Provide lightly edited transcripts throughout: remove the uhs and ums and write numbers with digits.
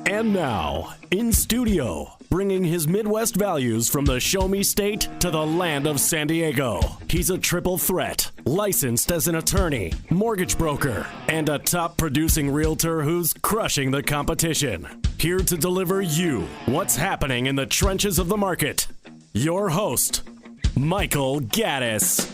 And now, in studio, bringing his Midwest values from the Show Me State to the land of San Diego. He's a triple threat, licensed as an attorney, mortgage broker, and a top producing realtor who's crushing the competition. Here to deliver you what's happening in the trenches of the market. Your host, Michael Gaddis.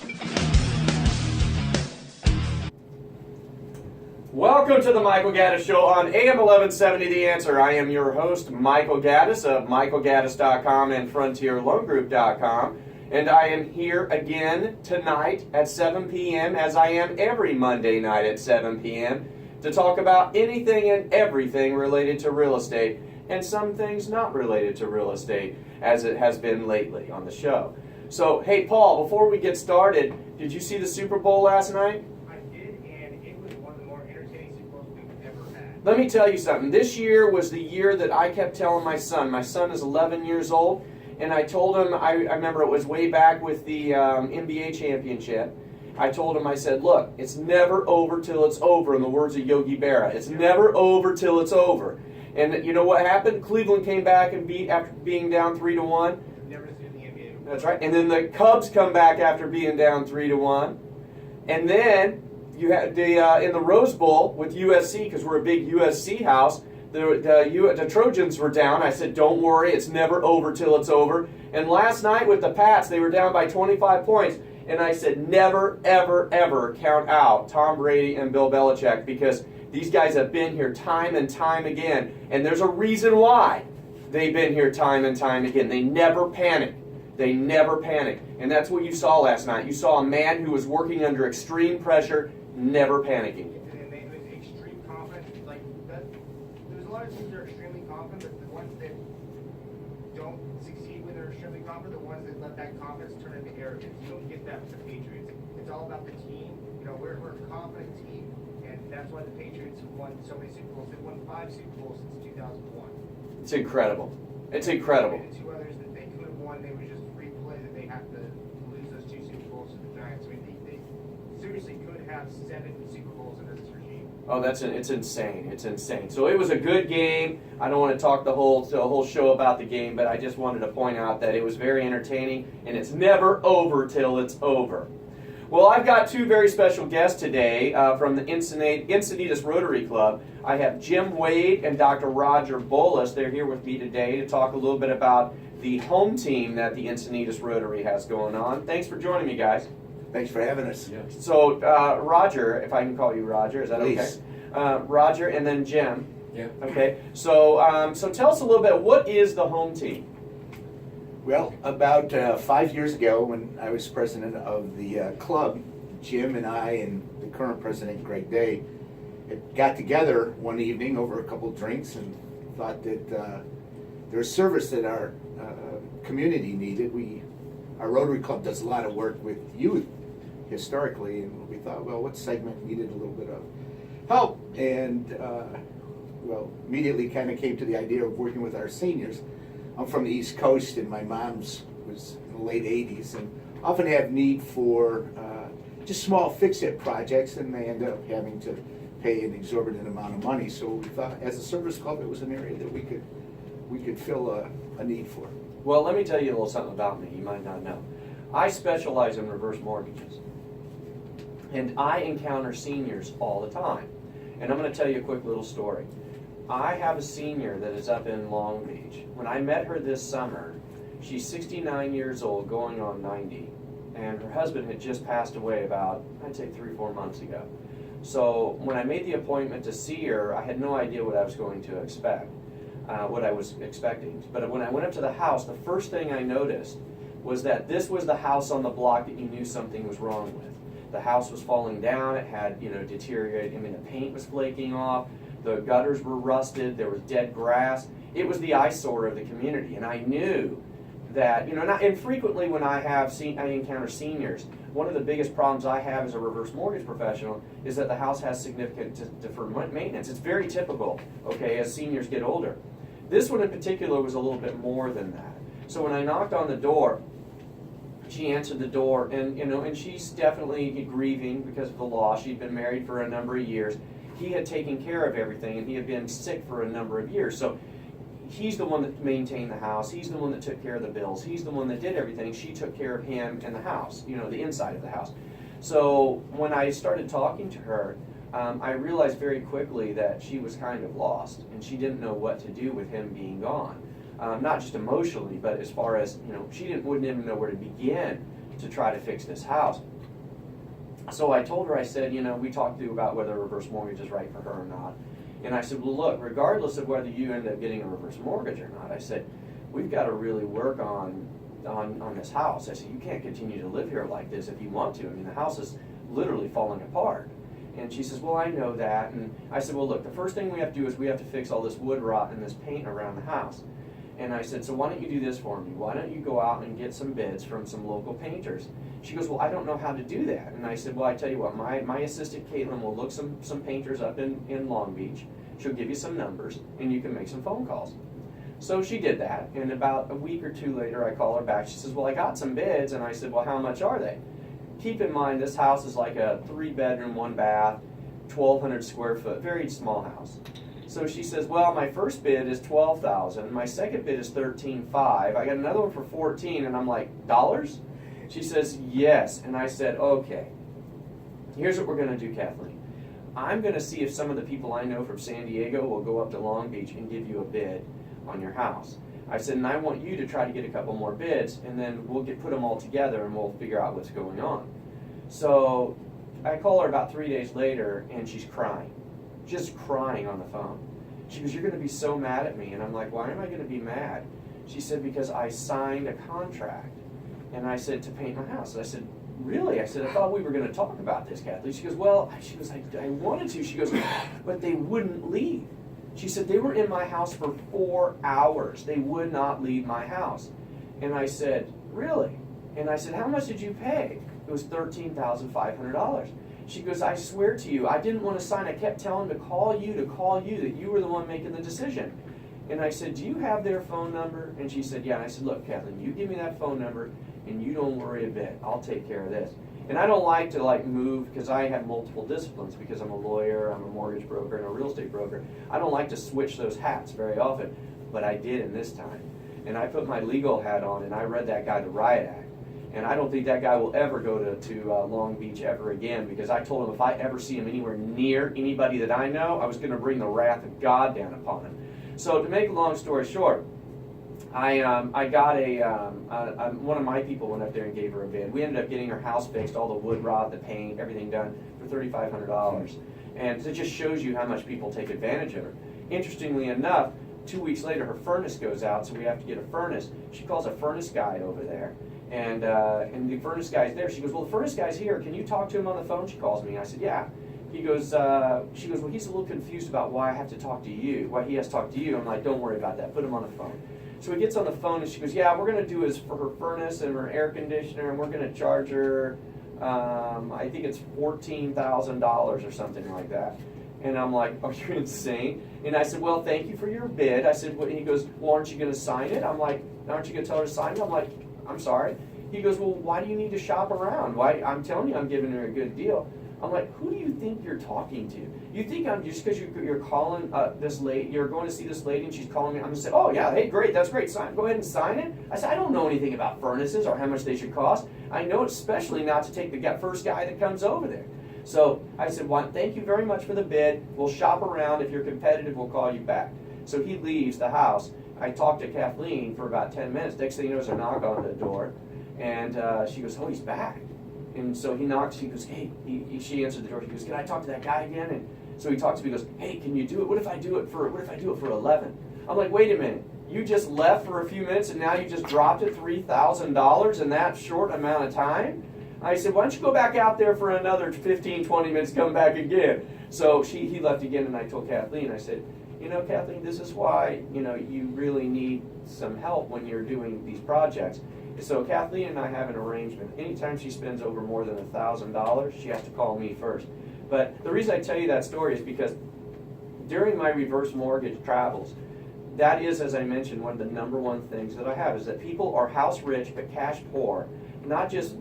Welcome to the Michael Gaddis Show on AM 1170 The Answer. I am your host, Michael Gaddis of michaelgaddis.com and frontierloangroup.com. And I am here again tonight at 7 p.m. as I am every Monday night at 7 p.m. to talk about anything and everything related to real estate and some things not related to real estate, as it has been lately on the show. So, hey, Paul, before we get started, did you see the Super Bowl last night? Let me tell you something. This year was the year that I kept telling my son. My son is 11 years old, and I told him, I remember it was way back with the NBA championship. I told him, I said, look, it's never over till it's over, in the words of Yogi Berra. It's never over till it's over. And you know what happened? Cleveland came back and beat after being down 3-1. Never seen the NBA. That's right. And then the Cubs come back after being down 3-1. And then you had in the Rose Bowl with USC, because we're a big USC house, the Trojans were down. I said, don't worry, it's never over till it's over. And last night with the Pats, they were down by 25 points. And I said, never, ever, ever count out Tom Brady and Bill Belichick, because these guys have been here time and time again. And there's a reason why they've been here time and time again. They never panic. They never panic. And that's what you saw last night. You saw a man who was working under extreme pressure, never panicking. And they was extreme confidence. Like that, there's a lot of teams that are extremely confident, but the ones that don't succeed when they're extremely confident, the ones that let that confidence turn into arrogance. You don't get that with the Patriots. It's all about the team. You know, we're a confident team, and that's why the Patriots have won so many Super Bowls. They've won 5 Super Bowls since 2001. It's incredible. It's incredible. And the 2 others that they could have won, they were just free play that they have to lose those 2 Super Bowls to the Giants. I mean, they seriously could have 7 Super Bowls under this regime. Oh, it's insane. It's insane. So it was a good game. I don't want to talk the whole show about the game, but I just wanted to point out that it was very entertaining, and it's never over till it's over. Well, I've got 2 very special guests today from the Encinitas Rotary Club. I have Jim Wade and Dr. Roger Bolus. They're here with me today to talk a little bit about the home team that the Encinitas Rotary has going on. Thanks for joining me, guys. Thanks for having us. Yeah. So, Roger, if I can call you Roger, is that Please. okay? Roger and then Jim. Yeah. Okay. So, so tell us a little bit, what is the home team? Well, about 5 years ago, when I was president of the club, Jim and I and the current president, Greg Day, got together one evening over a couple drinks and thought that there's service that our community needed. Our Rotary Club does a lot of work with youth historically, and we thought, well, what segment needed a little bit of help? And well, immediately kind of came to the idea of working with our seniors. I'm from the East Coast, and my mom's was in the late 80s, and often have need for just small fix-it projects, and they end up having to pay an exorbitant amount of money. So we thought, as a service club, it was an area that we could fill a need for. Well, let me tell you a little something about me you might not know. I specialize in reverse mortgages, and I encounter seniors all the time. And I'm going to tell you a quick little story. I have a senior that is up in Long Beach. When I met her this summer, she's 69 years old, going on 90, and her husband had just passed away about, I'd say 3-4 months ago. So when I made the appointment to see her, I had no idea what I was going to expect, what I was expecting. But when I went up to the house, the first thing I noticed was that this was the house on the block that you knew something was wrong with. The house was falling down, it had, deteriorated, the paint was flaking off, the gutters were rusted, there was dead grass. It was the eyesore of the community, and I knew that, and frequently when I encounter seniors, one of the biggest problems I have as a reverse mortgage professional is that the house has significant deferred maintenance. It's very typical, as seniors get older. This one in particular was a little bit more than that. So when I knocked on the door, she answered the door, and and she's definitely grieving because of the loss. She'd been married for a number of years. He had taken care of everything, and he had been sick for a number of years. So he's the one that maintained the house. He's the one that took care of the bills. He's the one that did everything. She took care of him and the house, the inside of the house. So when I started talking to her, I realized very quickly that she was kind of lost, and she didn't know what to do with him being gone. Not just emotionally, but as far as, she wouldn't even know where to begin to try to fix this house. So I told her, I said, we talked about whether a reverse mortgage is right for her or not. And I said, well, look, regardless of whether you end up getting a reverse mortgage or not, I said, we've got to really work on this house. I said, you can't continue to live here like this if you want to. I mean, the house is literally falling apart. And she says, well, I know that. And I said, well, look, the first thing we have to do is we have to fix all this wood rot and this paint around the house. And I said, so why don't you do this for me? Why don't you go out and get some bids from some local painters? She goes, well, I don't know how to do that. And I said, well, I tell you what, my assistant Caitlin will look some painters up in Long Beach. She'll give you some numbers, and you can make some phone calls. So she did that, and about a week or two later, I call her back. She says, well, I got some bids, and I said, well, how much are they? Keep in mind, this house is like a 3-bedroom, 1-bath, 1,200 square foot, very small house. So she says, well, my first bid is $12,000. My second bid is $13,500. I got another one for $14,000, and I'm like, dollars? She says, yes. And I said, okay, here's what we're going to do, Kathleen. I'm going to see if some of the people I know from San Diego will go up to Long Beach and give you a bid on your house. I said, and I want you to try to get a couple more bids, and then we'll put them all together, and we'll figure out what's going on. So I call her about 3 days later, and she's crying. Just crying on the phone. She goes, you're going to be so mad at me. And I'm like, why am I going to be mad? She said, because I signed a contract. And I said, to paint my house. And I said, really? I said, I thought we were going to talk about this, Kathleen. She goes, well, I wanted to. She goes, but they wouldn't leave. She said, they were in my house for 4 hours. They would not leave my house. And I said, really? And I said, how much did you pay? It was $13,500. She goes, I swear to you, I didn't want to sign. I kept telling them to call you, that you were the one making the decision. And I said, do you have their phone number? And she said, yeah. And I said, look, Kathleen, you give me that phone number, and you don't worry a bit. I'll take care of this. And I don't like to move, because I have multiple disciplines, because I'm a lawyer, I'm a mortgage broker, and a real estate broker. I don't like to switch those hats very often, but I did in this time. And I put my legal hat on, and I read that guy, the Riot Act. And I don't think that guy will ever go to Long Beach ever again, because I told him if I ever see him anywhere near anybody that I know, I was going to bring the wrath of God down upon him. So to make a long story short, I got one of my people went up there and gave her a bid. We ended up getting her house fixed, all the wood rot, the paint, everything done for $3,500. And it just shows you how much people take advantage of her. Interestingly enough, 2 weeks later, her furnace goes out, so we have to get a furnace. She calls a furnace guy over there. And the furnace guy's there. She goes, well, the furnace guy's here. Can you talk to him on the phone? She calls me. I said, yeah. She goes, well, he's a little confused about why I have to talk to you, why he has to talk to you. I'm like, don't worry about that. Put him on the phone. So he gets on the phone, and she goes, yeah, we're going to do is for her furnace and her air conditioner, and we're going to charge her, I think it's $14,000 or something like that. And I'm like, oh, you're insane. And I said, well, thank you for your bid. I said, well, he goes, well, aren't you going to sign it? I'm like, aren't you going to tell her to sign it? I'm like, I'm sorry. He goes, well, why do you need to shop around? Why? I'm telling you, I'm giving her a good deal. I'm like, who do you think you're talking to? You think I'm just because you're calling this lady, you're going to see this lady and she's calling me, I'm going to say, oh yeah, hey, great, that's great, go ahead and sign it. I said, I don't know anything about furnaces or how much they should cost. I know especially not to take the first guy that comes over there. So I said, well, thank you very much for the bid. We'll shop around. If you're competitive, we'll call you back. So he leaves the house. I talked to Kathleen for about 10 minutes. Next thing you know, there's a knock on the door. And she goes, oh, he's back. And so he knocks. He goes, hey, she answered the door. He goes, can I talk to that guy again? And so he talks to me. He goes, hey, can you do it? What if I do it for 11? I'm like, wait a minute. You just left for a few minutes and now you just dropped it $3,000 in that short amount of time? I said, why don't you go back out there for another 15, 20 minutes, come back again. So he left again, and I told Kathleen, I said, you know, Kathleen, this is why, you really need some help when you're doing these projects. So Kathleen and I have an arrangement. Anytime she spends over more than $1,000, she has to call me first. But the reason I tell you that story is because during my reverse mortgage travels, that is, as I mentioned, one of the number one things that I have is that people are house rich but cash poor. not just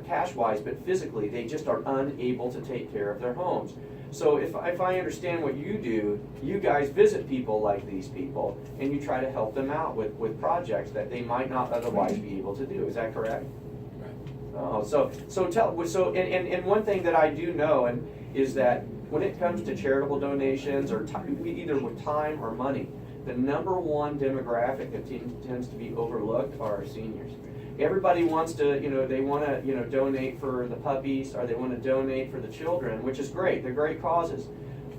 cash-wise, but physically, they just are unable to take care of their homes. So if I understand what you do, you guys visit people like these people, and you try to help them out with projects that they might not otherwise be able to do. Is that correct? Oh, and one thing that I do know is that when it comes to charitable donations or either with time or money, the number one demographic that tends to be overlooked are our seniors. Everybody wants to, they want to, donate for the puppies, or they want to donate for the children, which is great. They're great causes.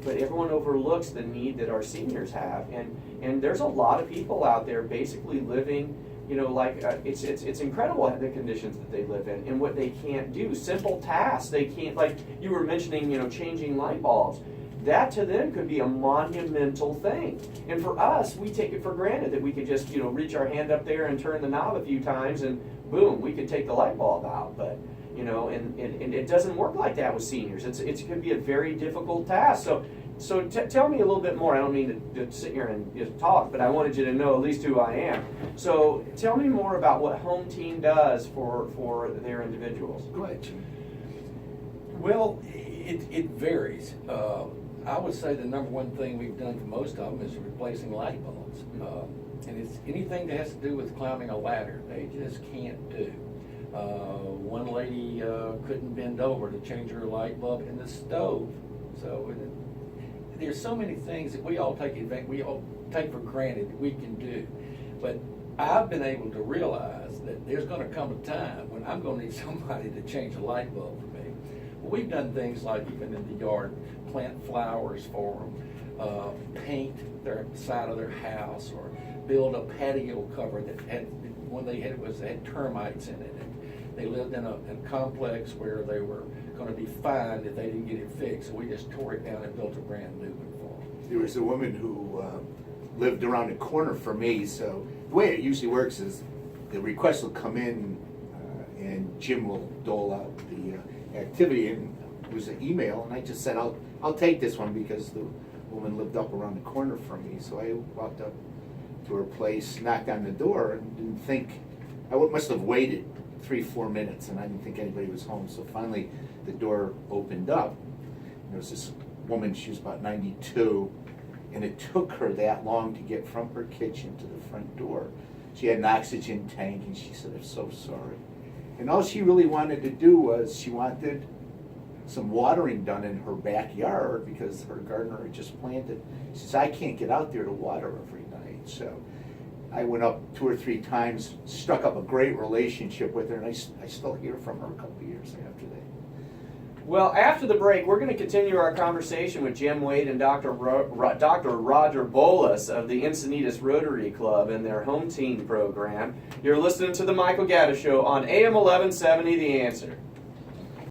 But everyone overlooks the need that our seniors have. And there's a lot of people out there basically living, it's incredible the conditions that they live in and what they can't do. Simple tasks they can't, like you were mentioning, changing light bulbs. That to them could be a monumental thing. And for us, we take it for granted that we could just, reach our hand up there and turn the knob a few times and boom, we could take the light bulb out. But, and it doesn't work like that with seniors. It could be a very difficult task. So tell me a little bit more. I don't mean to sit here and just talk, but I wanted you to know at least who I am. So tell me more about what Home Team does for their individuals. Go ahead, Jim. Well, it varies. I would say the number one thing we've done for most of them is replacing light bulbs. And it's anything that has to do with climbing a ladder, they just can't do. One lady couldn't bend over to change her light bulb in the stove. So there's so many things that we all take for granted that we can do. But I've been able to realize that there's going to come a time when I'm going to need somebody to change a light bulb for me. Well, we've done things like even in the yard, plant flowers for them, paint their side of their house, or build a patio cover that had termites in it. And they lived in a complex where they were going to be fined if they didn't get it fixed. So we just tore it down and built a brand new one for them. There was a woman who lived around the corner from me, so the way it usually works is the request will come in and Jim will dole out the activity, and it was an email, and I just said, I'll take this one because the woman lived up around the corner from me. So I walked up to her place, knocked on the door, and didn't think, I must have waited 3-4 minutes, and I didn't think anybody was home. So finally the door opened up, and there was this woman, she was about 92, and it took her that long to get from her kitchen to the front door. She had an oxygen tank, and she said, I'm so sorry. And all she really wanted to do was she wanted some watering done in her backyard because her gardener had just planted. She says, I can't get out there to water every night. So I went up 2 or 3 times, struck up a great relationship with her, and I still hear from her a couple of years after that. Well, after the break, we're going to continue our conversation with Jim Wade and Dr. Roger Bolus of the Encinitas Rotary Club and their Home Team program. You're listening to the Michael Gaddis Show on AM 1170, The Answer.